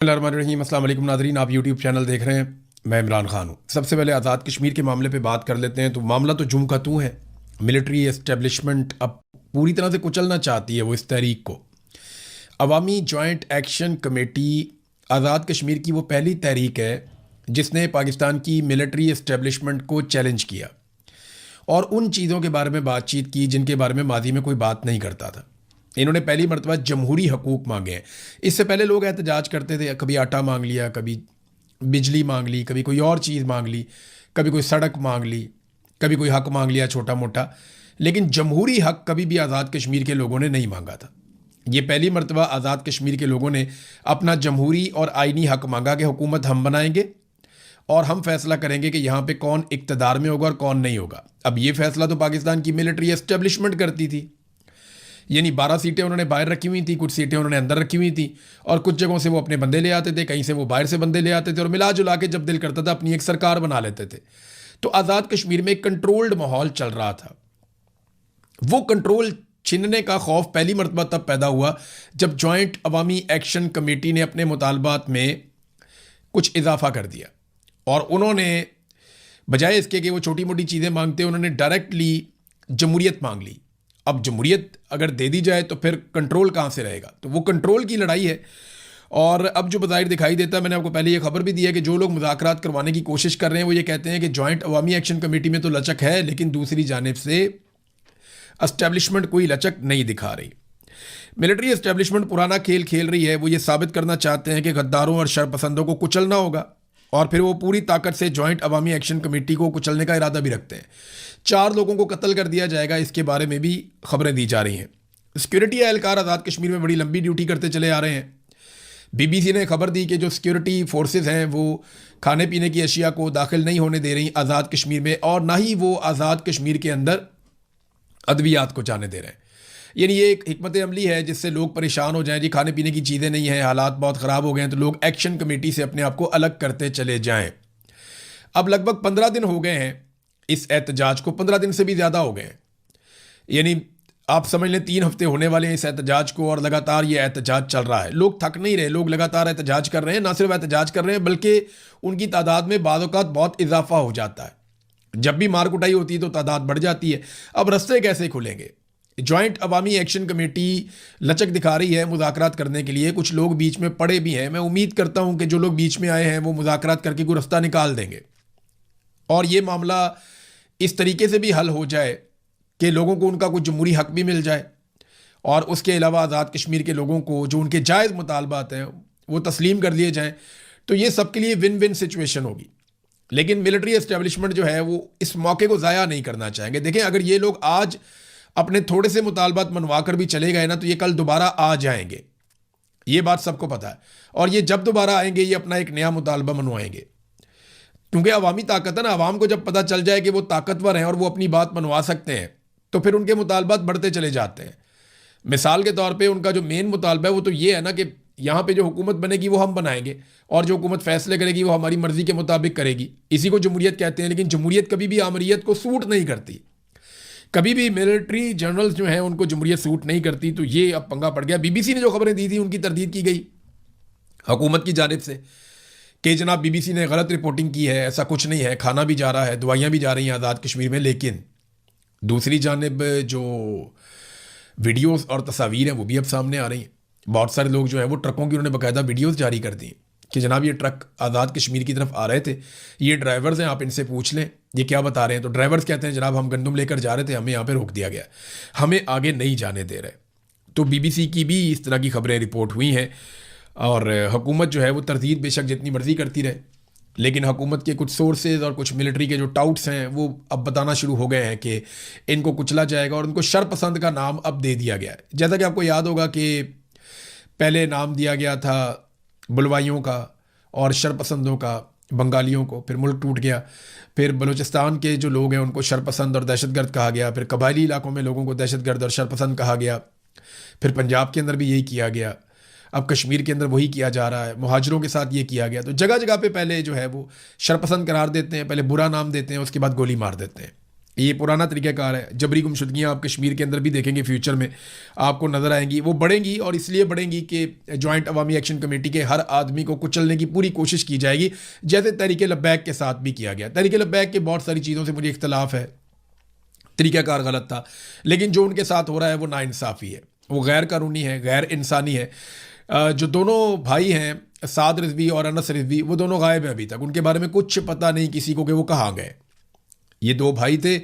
बिस्मिल्लाहिर्रहमानिर्रहीम। अस्सलाम वालेकुम नाज़रीन, आप यूट्यूब चैनल देख रहे हैं। मैं इमरान खान हूँ। सबसे पहले आज़ाद कश्मीर के मामले पे बात कर लेते हैं। तो मामला तो जुम का तू है। मिलिट्री एस्टेब्लिशमेंट अब पूरी तरह से कुचलना चाहती है वो इस तहरीक को। अवामी joint action committee Azad Kashmir की वो पहली तहरीक है जिसने पाकिस्तान की मिलिट्री एस्टेब्लिशमेंट को चैलेंज किया और उन चीज़ों के बारे में बातचीत की जिनके बारे में माजी में कोई बात नहीं करता था। इन्होंने पहली मरतबा जमहूरी हकूक़ मांगे हैं। इससे पहले लोग एहतजाज करते थे, कभी आटा मांग लिया, कभी बिजली मांग ली, कभी कोई और चीज़ मांग ली, कभी कोई सड़क मांग ली, कभी कोई हक मांग लिया छोटा मोटा। लेकिन जमहूरी हक कभी भी आज़ाद कश्मीर के लोगों ने नहीं मांगा था। ये पहली मरतबा आज़ाद कश्मीर के लोगों ने अपना जमहूरी और आइनी हक मांगा कि हुकूमत हम बनाएंगे और हम फैसला करेंगे कि यहाँ पे कौन इक़्तिदार में होगा और कौन नहीं होगा। अब ये फैसला तो पाकिस्तान की मिलिट्री एस्टेब्लिशमेंट करती थी, यानी 12 सीटें उन्होंने बाहर रखी हुई थी, कुछ सीटें उन्होंने अंदर रखी हुई थी और कुछ जगहों से वो अपने बंदे ले आते थे, कहीं से वो बाहर से बंदे ले आते थे और मिला जुला के जब दिल करता था अपनी एक सरकार बना लेते थे। तो आज़ाद कश्मीर में एक कंट्रोल्ड माहौल चल रहा था। वो कंट्रोल छीनने का खौफ पहली मरतबा तब पैदा हुआ जब जॉइंट अवामी एक्शन कमेटी ने अपने मुतालबात में कुछ इजाफा कर दिया और उन्होंने बजाय इसके कि वो छोटी मोटी चीज़ें मांगते, उन्होंने डायरेक्टली जमहूरियत मांग ली। अब जमहूरियत अगर दे दी जाए तो फिर कंट्रोल कहाँ से रहेगा? तो वो कंट्रोल की लड़ाई है। और अब जो बज़ाहिर दिखाई देता है, मैंने आपको पहले ये खबर भी दी है कि जो लोग मुज़ाकरात करवाने की कोशिश कर रहे हैं वो ये कहते हैं कि जॉइंट अवामी एक्शन कमेटी में तो लचक है, लेकिन दूसरी जानिब से एस्टेब्लिशमेंट कोई लचक नहीं दिखा रही। मिलिट्री एस्टेब्लिशमेंट पुराना खेल खेल रही है। वो ये साबित करना चाहते हैं कि गद्दारों और शरपसंदों को कुचलना होगा और फिर वो पूरी ताकत से जॉइंट अवामी एक्शन कमेटी को कुचलने का इरादा भी रखते हैं। 4 लोगों को कत्ल कर दिया जाएगा, इसके बारे में भी खबरें दी जा रही हैं। सिक्योरिटी एहलकार आज़ाद कश्मीर में बड़ी लंबी ड्यूटी करते चले आ रहे हैं। बीबीसी ने खबर दी कि जो सिक्योरिटी फोर्सेस हैं वो खाने पीने की अशिया को दाखिल नहीं होने दे रही आज़ाद कश्मीर में और ना ही वो आज़ाद कश्मीर के अंदर अद्वियात को जाने दे रहे हैं। यानी ये एक हिकमत अमली है जिससे लोग परेशान हो जाएं, जी खाने पीने की चीज़ें नहीं हैं, हालात बहुत ख़राब हो गए हैं, तो लोग एक्शन कमेटी से अपने आप को अलग करते चले जाएं। अब लगभग 15 दिन हो गए हैं इस एहतजाज को, 15 दिन से भी ज़्यादा हो गए हैं। यानी आप समझ लें 3 हफ्ते होने वाले हैं इस एहतजाज को और लगातार ये एहतजाज चल रहा है। लोग थक नहीं रहे, लोग लगातार एहतजाज कर रहे हैं। ना सिर्फ एहतजाज कर रहे हैं बल्कि उनकी तादाद में बाद औक़ात बहुत इजाफा हो जाता है। जब भी मार कुटाई होती है तो तादाद बढ़ जाती है। अब रास्ते कैसे खुलेंगे? जॉइंट अवामी एक्शन कमेटी लचक दिखा रही है मुज़ाकरात करने के लिए। कुछ लोग बीच में पड़े भी हैं। मैं उम्मीद करता हूं कि जो लोग बीच में आए हैं वो मुज़ाकरात करके कोई रास्ता निकाल देंगे और ये मामला इस तरीके से भी हल हो जाए कि लोगों को उनका कुछ जमहूरी हक भी मिल जाए और उसके अलावा आज़ाद कश्मीर के लोगों को जो उनके जायज़ मुतालबात हैं वो तस्लीम कर लिए जाएँ। तो ये सबके लिए विन विन सिचुएशन होगी। लेकिन मिलिट्री एस्टेब्लिशमेंट जो है वो इस मौके को ज़ाया नहीं करना चाहेंगे। देखें, अगर ये लोग आज अपने थोड़े से मुतालबात मनवा कर भी चले गए ना तो ये कल दोबारा आ जाएंगे, ये बात सबको पता है। और ये जब दोबारा आएंगे ये अपना एक नया मुतालबा मनवाएंगे, क्योंकि अवामी ताकत है ना। अवाम को जब पता चल जाए कि वो ताकतवर हैं और वो अपनी बात मनवा सकते हैं तो फिर उनके मुतालबात बढ़ते चले जाते हैं। मिसाल के तौर पर उनका जो मेन मुतालबा है वो तो ये है ना कि यहाँ पे जो हुकूमत बनेगी वो हम बनाएंगे और जो हुकूमत फैसले करेगी वो हमारी मर्जी के मुताबिक करेगी। इसी को जमहूरियत कहते हैं। लेकिन जमहूरियत कभी भी आमरीयत को सूट नहीं करती। कभी भी मिलिट्री जनरल्स जो हैं उनको जमहूरियत सूट नहीं करती। तो ये अब पंगा पड़ गया। बीबीसी ने जो खबरें दी थी उनकी तरदीद की गई हुकूमत की जानिब से कि जनाब बीबीसी ने गलत रिपोर्टिंग की है, ऐसा कुछ नहीं है, खाना भी जा रहा है, दवाइयाँ भी जा रही हैं आज़ाद कश्मीर में। लेकिन दूसरी जानिब जो वीडियोज़ और तस्वीर हैं वो भी अब सामने आ रही हैं। बहुत सारे लोग जो है वो ट्रकों की उन्होंने बाकायदा वीडियोस जारी कर दी कि जनाब ये ट्रक आज़ाद कश्मीर की तरफ आ रहे थे, ये ड्राइवर्स हैं, आप इनसे पूछ लें ये क्या बता रहे हैं। तो ड्राइवर्स कहते हैं जनाब हम गंदम लेकर जा रहे थे, हमें यहाँ पे रोक दिया गया, हमें आगे नहीं जाने दे रहे। तो बीबीसी की भी इस तरह की खबरें रिपोर्ट हुई हैं और हुकूमत जो है वो तरदीद बेशक जितनी मर्जी करती रहे, लेकिन हुकूमत के कुछ सोर्सेज और कुछ मिलिट्री के जो टाउट्स हैं वो अब बताना शुरू हो गए हैं कि इनको कुचला जाएगा और उनको शरपसंद का नाम अब दे दिया गया है। जैसा कि आपको याद होगा कि पहले नाम दिया गया था बुलवाइयों का और शरपसंदों का बंगालियों को, फिर मुल्क टूट गया, फिर बलूचिस्तान के जो लोग हैं उनको शरपसंद और दहशतगर्द कहा गया, फिर कबायली इलाकों में लोगों को दहशतगर्द और शरपसंद कहा गया, फिर पंजाब के अंदर भी यही किया गया, अब कश्मीर के अंदर वही किया जा रहा है, मुहाजिरों के साथ ये किया गया। तो जगह जगह पे पहले जो है वो शरपसंद करार देते हैं, पहले बुरा नाम देते हैं, उसके बाद गोली मार देते हैं। ये पुराना तरीक़ाकार है। जबरी गुमशुदगियाँ आप कश्मीर के अंदर भी देखेंगे, फ्यूचर में आपको नज़र आएंगी। वो बढ़ेंगी और इसलिए बढ़ेंगी कि जॉइंट अवामी एक्शन कमेटी के हर आदमी को कुचलने की पूरी कोशिश की जाएगी, जैसे तहरीक लब्बैक के साथ भी किया गया। तहरीक लब्बैक के बहुत सारी चीज़ों से मुझे इख्तलाफ है, तरीक़ाकार गलत था, लेकिन जो उनके साथ हो रहा है वो नाइंसाफ़ी है, वो गैर कानूनी है, गैर इंसानी है। जो दोनों भाई हैं साद रिजवी और अनस रिजवी, वो दोनों गायब हैं अभी तक। उनके बारे में कुछ पता नहीं किसी को कि वो कहाँ गए। ये दो भाई थे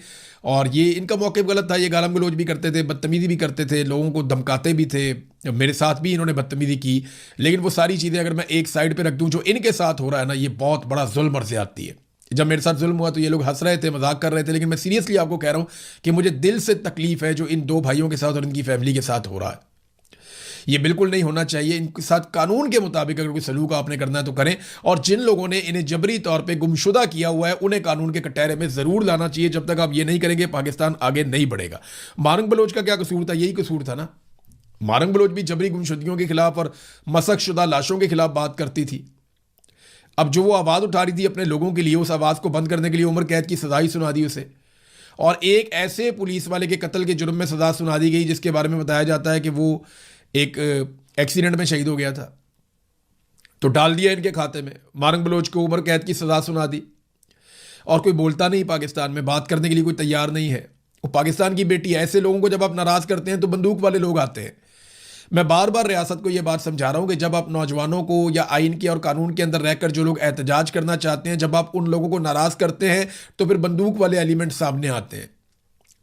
और ये इनका मौक़िफ़ गलत था। ये गालम गलोच भी करते थे, बदतमीज़ी भी करते थे, लोगों को धमकाते भी थे। मेरे साथ भी इन्होंने बदतमीज़ी की। लेकिन वो सारी चीज़ें अगर मैं एक साइड पे रख दूं, जो इनके साथ हो रहा है ना, ये बहुत बड़ा जुल्म और ज़्यादती है। जब मेरे साथ जुल्म हुआ तो ये लोग हंस रहे थे, मजाक कर रहे थे, लेकिन मैं सीरियसली आपको कह रहा हूँ कि मुझे दिल से तकलीफ़ है जो इन दो भाइयों के साथ और इनकी फैमिली के साथ हो रहा है। ये बिल्कुल नहीं होना चाहिए। इनके साथ कानून के मुताबिक अगर कोई सलूक आपने करना है तो करें, और जिन लोगों ने इन्हें जबरी तौर पे गुमशुदा किया हुआ है उन्हें कानून के कटहरे में ज़रूर लाना चाहिए। जब तक आप ये नहीं करेंगे पाकिस्तान आगे नहीं बढ़ेगा। मारंग बलोच का क्या कसूर था? यही कसूर था ना। मारंग बलोच भी जबरी गुमशुदगियों के खिलाफ और मसक शुदा लाशों के खिलाफ बात करती थी। अब जो वो आवाज़ उठा रही थी अपने लोगों के लिए, उस आवाज़ को बंद करने के लिए उम्र कैद की सजा ही सुना दी उसे, और एक ऐसे पुलिस वाले के कत्ल के जुर्म में सजा सुना दी गई जिसके बारे में बताया जाता है कि वो एक एक्सीडेंट में शहीद हो गया था। तो डाल दिया इनके खाते में। मारंग बलोच को उम्र कैद की सजा सुना दी और कोई बोलता नहीं, पाकिस्तान में बात करने के लिए कोई तैयार नहीं है। वो पाकिस्तान की बेटी है। ऐसे लोगों को जब आप नाराज़ करते हैं तो बंदूक वाले लोग आते हैं। मैं बार बार रियासत को ये बात समझा रहा हूँ कि जब आप नौजवानों को या आइन के और कानून के अंदर रहकर जो लोग एहतजाज करना चाहते हैं, जब आप उन लोगों को नाराज़ करते हैं तो फिर बंदूक वाले एलिमेंट सामने आते हैं,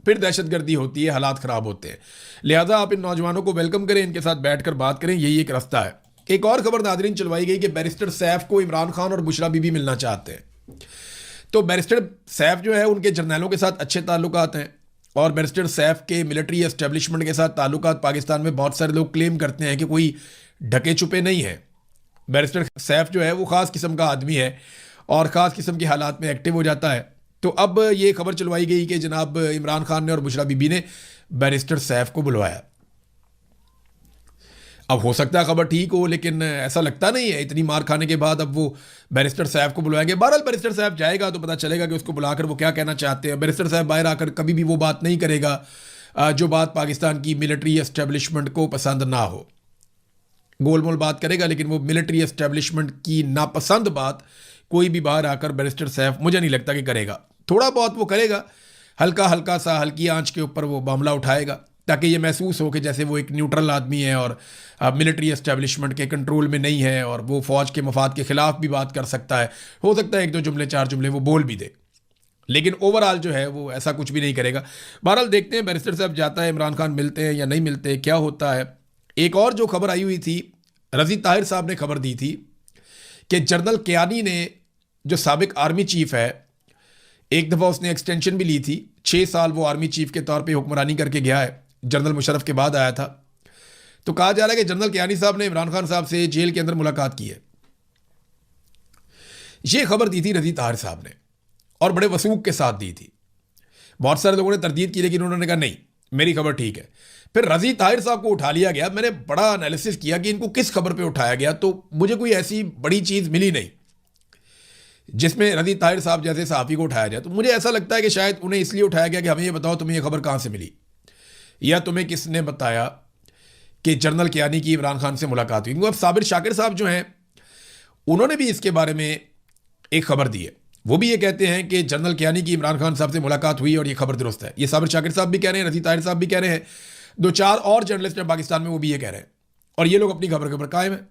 फिर दहशतगर्दी होती है, हालात ख़राब होते हैं। लिहाजा आप इन नौजवानों को वेलकम करें, इनके साथ बैठकर बात करें, यही एक रास्ता है। एक और खबर नाज़रीन चलवाई गई कि बैरिस्टर सैफ को इमरान खान और बुशरा बीबी मिलना चाहते हैं। तो बैरिस्टर सैफ जो है उनके जर्नैलों के साथ अच्छे ताल्लुकात हैं, और बैरिस्टर सैफ के मिलिट्री एस्टेब्लिशमेंट के साथ ताल्लुकात पाकिस्तान में बहुत सारे लोग क्लेम करते हैं कि कोई ढके छुपे नहीं है। बैरिस्टर सैफ जो है वो ख़ास किस्म का आदमी है और ख़ास किस्म के हालात में एक्टिव हो जाता है। तो अब ये खबर चलवाई गई कि जनाब इमरान खान ने और बुशरा बीबी ने बैरिस्टर सैफ को बुलवाया। अब हो सकता है खबर ठीक हो, लेकिन ऐसा लगता नहीं है। इतनी मार खाने के बाद अब वो बैरिस्टर साहब को बुलाएंगे। बहरहाल बैरिस्टर साहब जाएगा तो पता चलेगा कि उसको बुलाकर वो क्या कहना चाहते हैं। बैरिस्टर साहब बाहर आकर कभी भी वो बात नहीं करेगा जो बात पाकिस्तान की मिलिट्री एस्टेब्लिशमेंट को पसंद ना हो। गोल मोल बात करेगा, लेकिन वो मिलिट्री एस्टेब्लिशमेंट की नापसंद बात कोई भी बाहर आकर बैरिस्टर साहब मुझे नहीं लगता कि करेगा। थोड़ा बहुत वो करेगा, हल्का हल्का सा, हल्की आंच के ऊपर वो मामला उठाएगा, ताकि ये महसूस हो कि जैसे वो एक न्यूट्रल आदमी है और मिलिट्री एस्टेब्लिशमेंट के कंट्रोल में नहीं है, और वो फ़ौज के मफाद के ख़िलाफ़ भी बात कर सकता है। हो सकता है एक दो जुमले, चार जुमले वो बोल भी दे, लेकिन ओवरऑल जो है वो ऐसा कुछ भी नहीं करेगा। बहरहाल देखते हैं बैरिस्टर साहब जाता है, इमरान खान मिलते हैं या नहीं मिलते, क्या होता है। एक और जो खबर आई हुई थी, रज़ी ताहिर साहब ने खबर दी थी कि जनरल कियानी ने, जो साबिक आर्मी चीफ़ है, एक दफ़ा उसने एक्सटेंशन भी ली थी। 6 साल वो आर्मी चीफ़ के तौर पे हुक्मरानी करके गया है, जनरल मुशर्रफ के बाद आया था। तो कहा जा रहा है कि जनरल कियानी साहब ने इमरान खान साहब से जेल के अंदर मुलाकात की है। ये खबर दी थी रज़ी ताहिर साहब ने, और बड़े वसूख के साथ दी थी। बहुत सारे लोगों ने तरदीद की, लेकिन उन्होंने कहा नहीं, मेरी खबर ठीक है। फिर रज़ी ताहिर साहब को उठा लिया गया। मैंने बड़ा एनालिसिस किया कि इनको किस खबर पे उठाया गया, तो मुझे कोई ऐसी बड़ी चीज़ मिली नहीं जिसमें रज़ी ताहिर साहब जैसे सहाफ़ी को उठाया जाए। तो मुझे ऐसा लगता है कि शायद उन्हें इसलिए उठाया गया कि हमें ये बताओ तुम्हें ये खबर कहाँ से मिली, या तुम्हें किसने बताया कि जनरल कियानी की इमरान खान से मुलाकात हुई। अब साबिर शाकिर साहब जो हैं, उन्होंने भी इसके बारे में एक खबर दी है। वो भी ये कहते हैं कि जनरल कियानी की इमरान खान साहब से मुलाकात हुई और ये खबर दुरुस्त है। ये साबिर शाकिर साहब भी कह रहे हैं, रज़ी ताहिर साहब भी कह रहे हैं, 2-4 और जर्नलिस्ट हैं पाकिस्तान में, वो भी ये कह रहे हैं, और ये लोग अपनी खबर के ऊपर कायम है।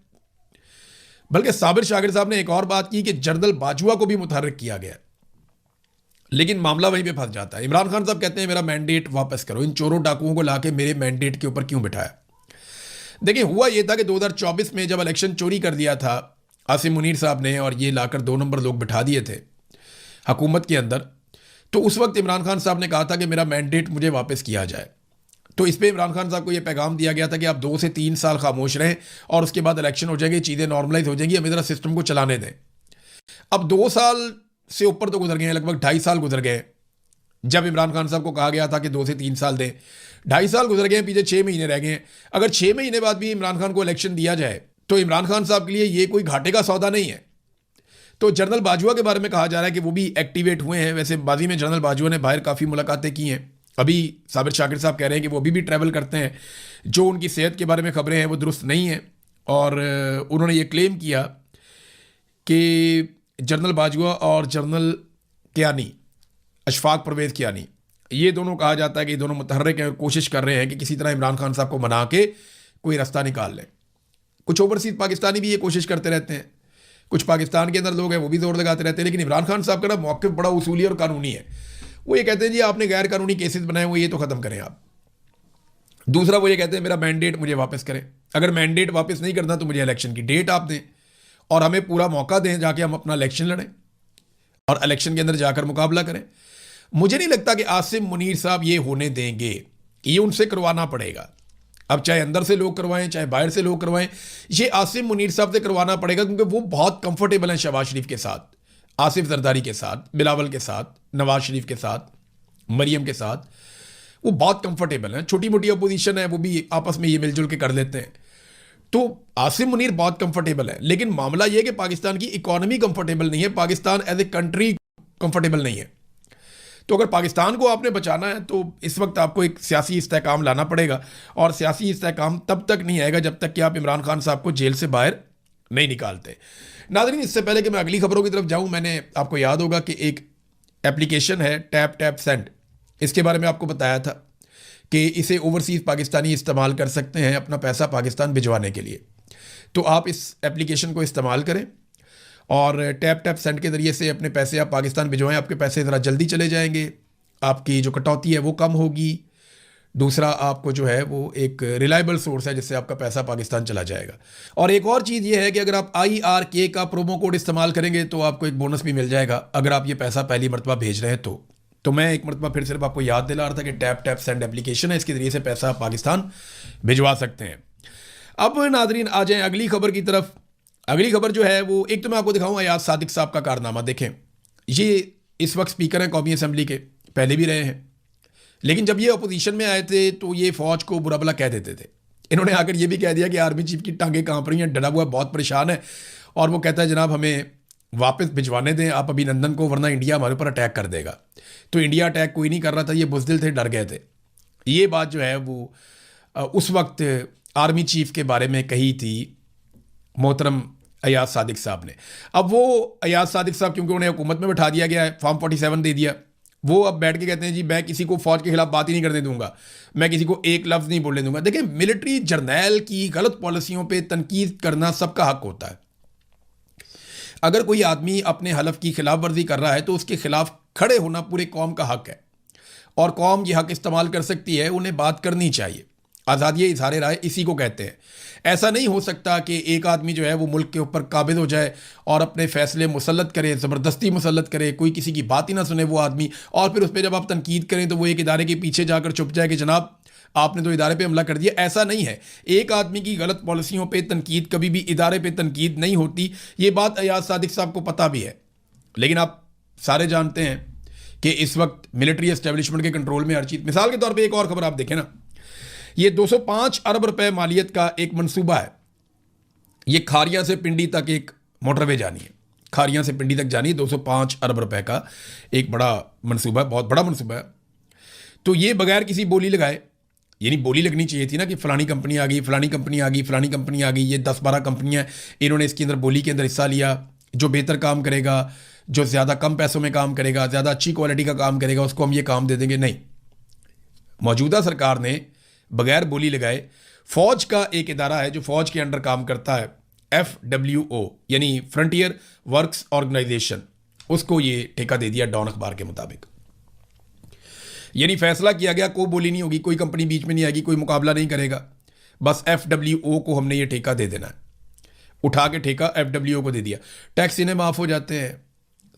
बल्कि साबिर शाकिर साहब ने एक और बात की कि जनरल बाजवा को भी मुतहर्रिक किया गया, लेकिन मामला वहीं पे फंस जाता है। इमरान खान साहब कहते हैं मेरा मैंडेट वापस करो, इन चोरों डाकुओं को लाके मेरे मैंडेट के ऊपर क्यों बिठाया। देखिए, हुआ ये था कि 2024 में जब इलेक्शन चोरी कर दिया था आसिम मुनीर साहब ने, और ये लाकर 2 नंबर लोग बिठा दिए थे हुकूमत के अंदर, तो उस वक्त इमरान खान साहब ने कहा था कि मेरा मैंडेट मुझे वापस किया जाए। तो इस पर इमरान खान साहब को ये पैगाम दिया गया था कि आप 2 से 3 साल खामोश रहें और उसके बाद इलेक्शन हो जाएंगे, चीज़ें नॉर्मलाइज हो जाएंगी, हम इधर सिस्टम को चलाने दें। अब 2 साल से ऊपर तो गुजर गए हैं, लगभग 2.5 साल गुजर गए जब इमरान खान साहब को कहा गया था कि 2 से 3 साल दें। 2.5 साल गुजर गए, पीछे 6 महीने रह गए हैं। अगर 6 महीने बाद भी इमरान खान को इलेक्शन दिया जाए तो इमरान खान साहब के लिए ये कोई घाटे का सौदा नहीं है। तो जनरल बाजवा के बारे में कहा जा रहा है कि वो भी एक्टिवेट हुए हैं। वैसे माजी में जनरल बाजवा ने बाहर काफ़ी मुलाकातें की हैं। अभी साबिर शाकिर साहब कह रहे हैं कि वो अभी भी ट्रैवल करते हैं। जो उनकी सेहत के बारे में खबरें हैं वो दुरुस्त नहीं हैं, और उन्होंने ये क्लेम किया कि जनरल बाजवा और जनरल कियानी, अशफाक परवेज़ कियानी, ये दोनों कहा जाता है कि दोनों मुतहर्रिक हैं और कोशिश कर रहे हैं कि किसी तरह इमरान खान साहब को मना के कोई रास्ता निकाल लें। कुछ ओवरसीज पाकिस्तानी भी ये कोशिश करते रहते हैं, कुछ पाकिस्तान के अंदर लोग हैं वो भी जोर लगाते रहते हैं, लेकिन इमरान खान साहब का ना मौक़िफ़ बड़ा उसूली और कानूनी है। वो ये कहते हैं जी आपने गैर कानूनी केसेस बनाए हुए, ये तो ख़त्म करें आप। दूसरा वो ये कहते हैं मेरा मैंडेट मुझे वापस करें, अगर मैंडेट वापस नहीं करना तो मुझे इलेक्शन की डेट आप दें और हमें पूरा मौका दें जाके हम अपना इलेक्शन लड़ें और इलेक्शन के अंदर जाकर मुकाबला करें। मुझे नहीं लगता कि आसिम मुनीर साहब ये होने देंगे, ये उनसे करवाना पड़ेगा। अब चाहे अंदर से लोग करवाएं चाहे बाहर से लोग करवाएं, ये आसिम मुनीर साहब से करवाना पड़ेगा, क्योंकि वो बहुत कंफर्टेबल हैं शहबाज शरीफ के साथ, आसिफ जरदारी के साथ, बिलावल के साथ, नवाज शरीफ के साथ, मरियम के साथ। वो बहुत कंफर्टेबल हैं। छोटी मोटी अपोजिशन है वो भी आपस में ये मिलजुल के कर लेते हैं। तो आसिम मुनीर बहुत कंफर्टेबल है, लेकिन मामला ये है कि पाकिस्तान की इकॉनमी कंफर्टेबल नहीं है, Pakistan as a country comfortable नहीं है। तो अगर पाकिस्तान को आपने बचाना है तो इस वक्त आपको एक सियासी इस्तेहकाम लाना पड़ेगा, और सियासी इस्तेहकाम तब तक नहीं आएगा जब तक कि आप इमरान खान साहब को जेल से बाहर नहीं निकालते। नाज़रीन, इससे पहले कि मैं अगली खबरों की तरफ जाऊं, मैंने आपको याद होगा कि एक एप्लीकेशन है टैप टैप सेंड, इसके बारे में आपको बताया था कि इसे ओवरसीज़ पाकिस्तानी इस्तेमाल कर सकते हैं अपना पैसा पाकिस्तान भिजवाने के लिए। तो आप इस एप्लीकेशन को इस्तेमाल करें और टैप टैप सेंड के ज़रिए से अपने पैसे आप पाकिस्तान भिजवाएं। आपके पैसे ज़रा जल्दी चले जाएंगे, आपकी जो कटौती है वो कम होगी। दूसरा, आपको जो है वो एक रिलायबल सोर्स है जिससे आपका पैसा पाकिस्तान चला जाएगा। और एक और चीज़ ये है कि अगर आप IRK का प्रोमो कोड इस्तेमाल करेंगे तो आपको एक बोनस भी मिल जाएगा अगर आप ये पैसा पहली मरतबा भेज रहे हैं तो मैं एक मरतबा फिर सिर्फ आपको याद दिला रहा था कि टैप टैप सेंड एप्लीकेशन है, इसके ज़रिए से पैसा आप पाकिस्तान भिजवा सकते हैं। अब नाजरीन आ जाएँ अगली खबर की तरफ। अगली खबर जो है वो, एक तो मैं आपको दिखाऊँ अयाज सादिक साहब का कारनामा। देखें, ये इस वक्त स्पीकर हैं कौमी असम्बली के, पहले भी रहे हैं, लेकिन जब ये अपोजिशन में आए थे तो ये फ़ौज को बुरा भला कह देते थे। इन्होंने आकर ये भी कह दिया कि आर्मी चीफ की टांगें कांप रही हैं, डरा हुआ बहुत परेशान है, और वो कहता है जनाब हमें वापस भिजवाने दें आप अभिनंदन को, वरना इंडिया हमारे ऊपर अटैक कर देगा। तो इंडिया अटैक कोई नहीं कर रहा था, ये बुज़दिल थे, डर गए थे। ये बात जो है वो उस वक्त आर्मी चीफ के बारे में कही थी मोहतरम अयाज सादिक साहब ने। अब वो अयाज सादिक साहब, क्योंकि उन्हें हुकूमत में बैठा दिया गया है, फॉर्म 47 दे दिया, वो अब बैठ के कहते हैं जी मैं किसी को फ़ौज के खिलाफ बात ही नहीं करने दूंगा, मैं किसी को एक लफ्ज़ नहीं बोलने दूंगा। देखिए, मिलिट्री जर्नैल की गलत पॉलिसियों पे तनकीद करना सबका हक होता है। अगर कोई आदमी अपने हलफ की खिलाफ वर्जी कर रहा है तो उसके खिलाफ खड़े होना पूरे कौम का हक है, और कौम ये हक इस्तेमाल कर सकती है, उन्हें बात करनी चाहिए। आज़ादी इज़हार राय इसी को कहते हैं। ऐसा नहीं हो सकता कि एक आदमी जो है वो मुल्क के ऊपर काबिज हो जाए और अपने फैसले मुसल्लत करे, ज़बरदस्ती मुसल्लत करे, कोई किसी की बात ही ना सुने वो आदमी, और फिर उस पर जब आप तनकीद करें तो वो एक इदारे के पीछे जाकर छुप जाए कि जनाब आपने तो इदारे पे हमला कर दिया। ऐसा नहीं है। एक आदमी की गलत पॉलिसियों पे तनकीद कभी भी इदारे पे तनकीद नहीं होती। ये बात अयाज सादिक साहब को पता भी है, लेकिन आप सारे जानते हैं कि इस वक्त मिलिट्री एस्टेब्लिशमेंट के कंट्रोल में हर चीज़। मिसाल के तौर पर एक और खबर आप देखें ना, ये 205 अरब रुपए मालियत का एक मंसूबा है। ये खारियां से पिंडी तक एक मोटरवे जानी है, खारियां से पिंडी तक जानी है, 205 अरब रुपए का एक बड़ा मंसूबा है, बहुत बड़ा मंसूबा है। तो ये बगैर किसी बोली लगाए, यानी बोली लगनी चाहिए थी ना कि फ़लानी कंपनी आ गई, फ़लानी कंपनी आ गई, फ़लानी कंपनी आ गई, ये 10-12 कंपनियाँ, इन्होंने इसके अंदर बोली के अंदर हिस्सा लिया। जो बेहतर काम करेगा, जो ज़्यादा कम पैसों में काम करेगा, ज़्यादा अच्छी क्वालिटी का काम करेगा, उसको हम ये काम दे देंगे। नहीं, मौजूदा सरकार ने बगैर बोली लगाए, फ़ौज का एक इदारा है जो फ़ौज के अंडर काम करता है, FWO यानी फ्रंटियर वर्क्स ऑर्गेनाइजेशन, उसको ये ठेका दे दिया डॉन अखबार के मुताबिक। यानी फैसला किया गया कोई बोली नहीं होगी, कोई कंपनी बीच में नहीं आएगी, कोई मुकाबला नहीं करेगा, बस FWO को हमने ये ठेका दे देना है। उठा के ठेका FWO को दे दिया। टैक्स इन्हें माफ़ हो जाते हैं,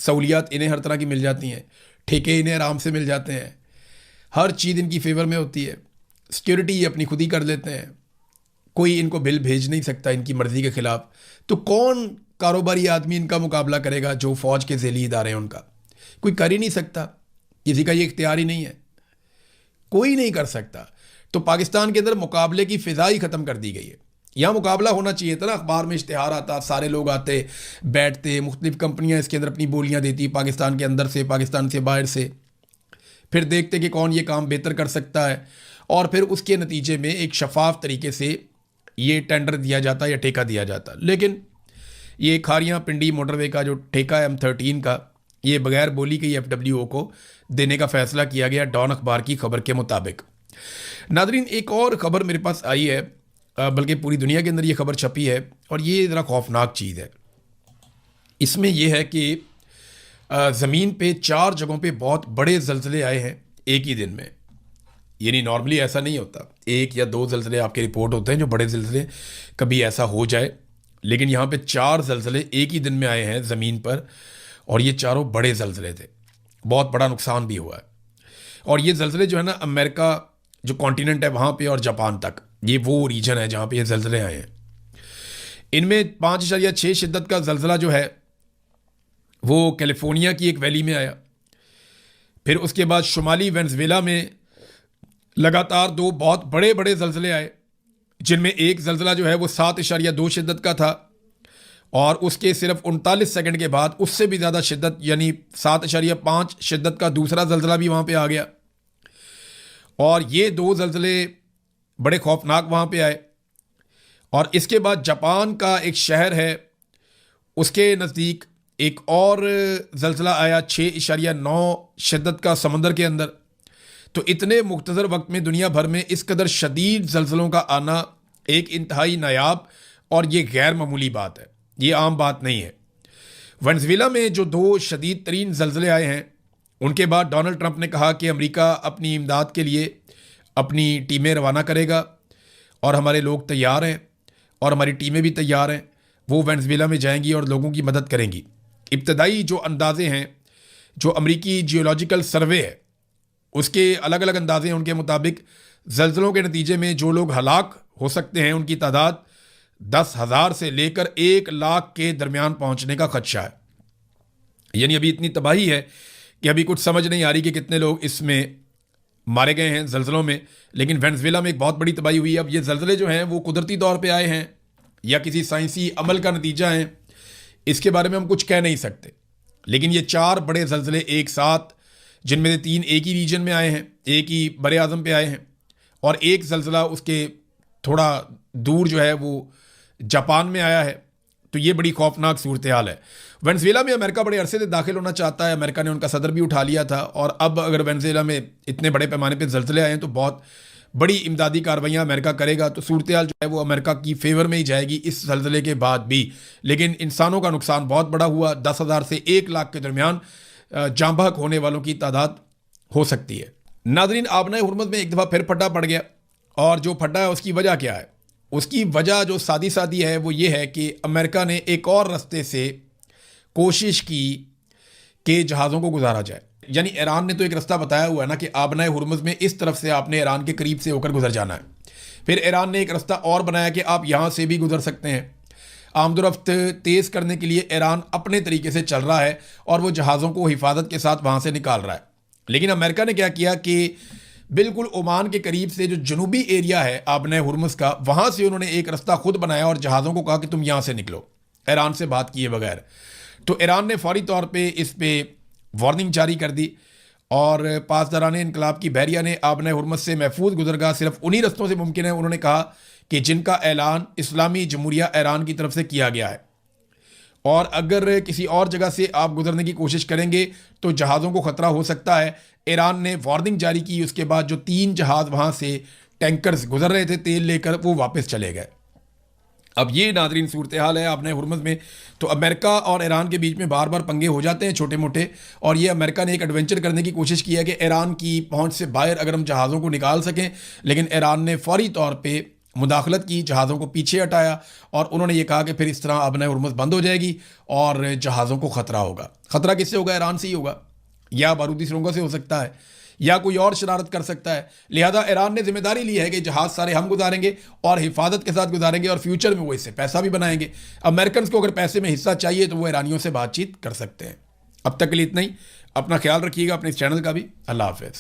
सहूलियात इन्हें हर तरह की मिल जाती हैं, ठेके इन्हें आराम से मिल जाते हैं, हर चीज़ इनकी फेवर में होती है, सिक्योरिटी ये अपनी खुद ही कर लेते हैं, कोई इनको बिल भेज नहीं सकता इनकी मर्ज़ी के ख़िलाफ़। तो कौन कारोबारी आदमी इनका मुकाबला करेगा? जो फ़ौज के ज़ेली इदारे हैं उनका कोई कर ही नहीं सकता, किसी का ये इख्तियार ही नहीं है, कोई नहीं कर सकता। तो पाकिस्तान के अंदर मुकाबले की फ़िज़ा ही ख़त्म कर दी गई है। यहाँ मुकाबला होना चाहिए था ना, अखबार में इश्तिहार आता, सारे लोग आते बैठते, मुख्तलिफ कंपनियाँ इसके अंदर अपनी बोलियाँ देती, पाकिस्तान के अंदर से, पाकिस्तान से बाहर से, फिर देखते कि कौन ये काम बेहतर कर सकता है, और फिर उसके नतीजे में एक शफाफ तरीके से ये टेंडर दिया जाता या ठेका दिया जाता। लेकिन ये खारियाँ पिंडी मोटरवे का जो ठेका है M13 का, ये बगैर बोली के FWO को देने का फ़ैसला किया गया, डॉन अखबार की खबर के मुताबिक। नादरीन, एक और ख़बर मेरे पास आई है, बल्कि पूरी दुनिया के अंदर ये खबर छपी है, और ये ज़रा खौफनाक चीज़ है। इसमें यह है कि ज़मीन पे 4 जगहों पे बहुत बड़े ज़लज़ले आए हैं एक ही दिन में। यानी नॉर्मली ऐसा नहीं होता, 1 या 2 ज़लज़ले आपके रिपोर्ट होते हैं जो बड़े ज़लज़ले, कभी ऐसा हो जाए, लेकिन यहाँ पे 4 ज़लज़ले एक ही दिन में आए हैं ज़मीन पर, और ये चारों बड़े ज़लज़ले थे। बहुत बड़ा नुकसान भी हुआ है। और ये ज़लज़ले जो है ना, अमेरिका जो कॉन्टिनेंट है वहाँ पे और जापान तक, ये वो रीजन है जहाँ पे ये ज़लज़ले आए हैं। इनमें 5.6 शिद्दत का ज़लज़ला जो है वो कैलिफोर्निया की एक वैली में आया। फिर उसके बाद शुमाली वेनेज़ुएला में लगातार 2 बहुत बड़े बड़े ज़लज़ले आए, जिनमें एक ज़लज़ला जो है वो 7.2 शिद्दत का था, और उसके सिर्फ 39 सेकंड के बाद उससे भी ज़्यादा शिद्दत यानी 7.5 शिद्दत का दूसरा ज़लज़ला भी वहाँ पे आ गया। और ये 2 ज़लज़ले बड़े खौफनाक वहाँ पे आए। और इसके बाद जापान का एक शहर है, उसके नज़दीक एक और ज़लज़ला आया 6.9 शिद्दत का समंदर के अंदर। तो इतने मुख्तसर वक्त में दुनिया भर में इस कदर शदीद ज़लज़लों का आना एक इंतहाई नायाब और ये गैर मामूली बात है, ये आम बात नहीं है। वेनेज़ुएला में जो 2 शदीद तरीन ज़लज़ले आए हैं, उनके बाद डोनाल्ड ट्रंप ने कहा कि अमेरिका अपनी इमदाद के लिए अपनी टीमें रवाना करेगा, और हमारे लोग तैयार हैं और हमारी टीमें भी तैयार हैं, वो वेनेज़ुएला में जाएंगी और लोगों की मदद करेंगी। इब्तदाई जो अंदाज़े हैं, जो अमेरिकी जियोलॉजिकल सर्वे है उसके अलग अलग अंदाजे हैं, उनके मुताबिक ज़लज़लों के नतीजे में जो लोग हलाक हो सकते हैं उनकी तादाद 10,000 से लेकर 1 लाख के दरमियान पहुंचने का खदशा है। यानी अभी इतनी तबाही है कि अभी कुछ समझ नहीं आ रही कि कितने लोग इसमें मारे गए हैं ज़लज़लों में। लेकिन वेनेज़ुएला में एक बहुत बड़ी तबाही हुई है। अब ये ज़लज़ले जो हैं वो कुदरती तौर पे आए हैं या किसी साइंसी अमल का नतीजा है, इसके बारे में हम कुछ कह नहीं सकते। लेकिन ये 4 बड़े ज़लज़ले एक साथ, जिनमें से 3 एक ही रीजन में आए हैं, एक ही बरे आज़म पे आए हैं, और एक ज़लज़ला उसके थोड़ा दूर जो है वो जापान में आया है। तो ये बड़ी खौफनाक सूरत हाल है। वेनेज़ुएला में अमेरिका बड़े अरसे से दाखिल होना चाहता है, अमेरिका ने उनका सदर भी उठा लिया था, और अब अगर वेनेज़ुएला में इतने बड़े पैमाने पे ज़लज़ले आए हैं तो बहुत बड़ी इमदादी कार्रवाइयाँ अमेरिका करेगा। तो सूरत हाल जो है वो अमेरिका की फेवर में ही जाएगी इस ज़लज़ले के बाद भी। लेकिन इंसानों का नुकसान बहुत बड़ा हुआ, 10,000 से 1 लाख के दरमियान जाँ बहक होने वालों की तादाद हो सकती है। नाज़रीन, आबनाए हुर्मुज़ में एक दफ़ा फिर फटा पड़ गया, और जो फटा है उसकी वजह क्या है? उसकी वजह जो सादी सादी है वो ये है कि अमेरिका ने एक और रास्ते से कोशिश की कि जहाज़ों को गुजारा जाए। यानी ईरान ने तो एक रास्ता बताया हुआ है ना कि आबनाए हुर्मुज़ में इस तरफ से आपने ईरान के करीब से होकर गुजर जाना है। फिर ईरान ने एक रास्ता और बनाया कि आप यहाँ से भी गुजर सकते हैं। आमदोरफ्त तेज़ करने के लिए ईरान अपने तरीके से चल रहा है और वो जहाज़ों को हिफाजत के साथ वहाँ से निकाल रहा है। लेकिन अमेरिका ने क्या किया कि बिल्कुल ओमान के करीब से जो जनूबी एरिया है आबनाए हुर्मुज़ का, वहाँ से उन्होंने एक रास्ता खुद बनाया और जहाज़ों को कहा कि तुम यहाँ से निकलो, ईरान से बात किए बगैर। तो ईरान ने फौरी तौर पे इस पर वार्निंग जारी कर दी, और पासदारान इनकलाब की बहरिया ने आबनाए हुर्मुज़ से महफूज गुजरगाह सिर्फ उन्हीं रस्तों से मुमकिन है, उन्होंने कहा कि जिनका ऐलान इस्लामी जमहूरिया ईरान की तरफ से किया गया है, और अगर किसी और जगह से आप गुजरने की कोशिश करेंगे तो जहाज़ों को ख़तरा हो सकता है। ईरान ने वार्निंग जारी की। उसके बाद जो 3 जहाज़ वहाँ से टैंकर्स गुजर रहे थे तेल लेकर, वो वापस चले गए। अब ये नाज़रीन सूरत हाल है आबनाए हुर्मुज़ में। तो अमेरिका और ईरान के बीच में बार बार पंगे हो जाते हैं छोटे मोटे, और ये अमेरिका ने एक एडवेंचर करने की कोशिश की है कि ईरान की पहुँच से बाहर अगर हम जहाज़ों को निकाल सकें। लेकिन ईरान ने फौरी तौर पर मुदाखलत की, जहाज़ों को पीछे हटाया, और उन्होंने ये कहा कि फिर इस तरह आबनाए हुर्मुज़ बंद हो जाएगी और जहाज़ों को ख़तरा होगा। ख़तरा किससे होगा? ईरान से ही होगा, या बारूदी सुरंगों से हो सकता है, या कोई और शरारत कर सकता है। लिहाजा ईरान ने जिम्मेदारी ली है कि जहाज़ सारे हम गुजारेंगे और हिफाजत के साथ गुजारेंगे, और फ्यूचर में वो इससे पैसा भी बनाएंगे। अमेरिकन को अगर पैसे में हिस्सा चाहिए तो वो ईरानियों से बातचीत कर सकते हैं। अब तक के लिए इतना ही। अपना ख्याल रखिएगा, अपने इस चैनल का भी। अल्लाह हाफ़िज़।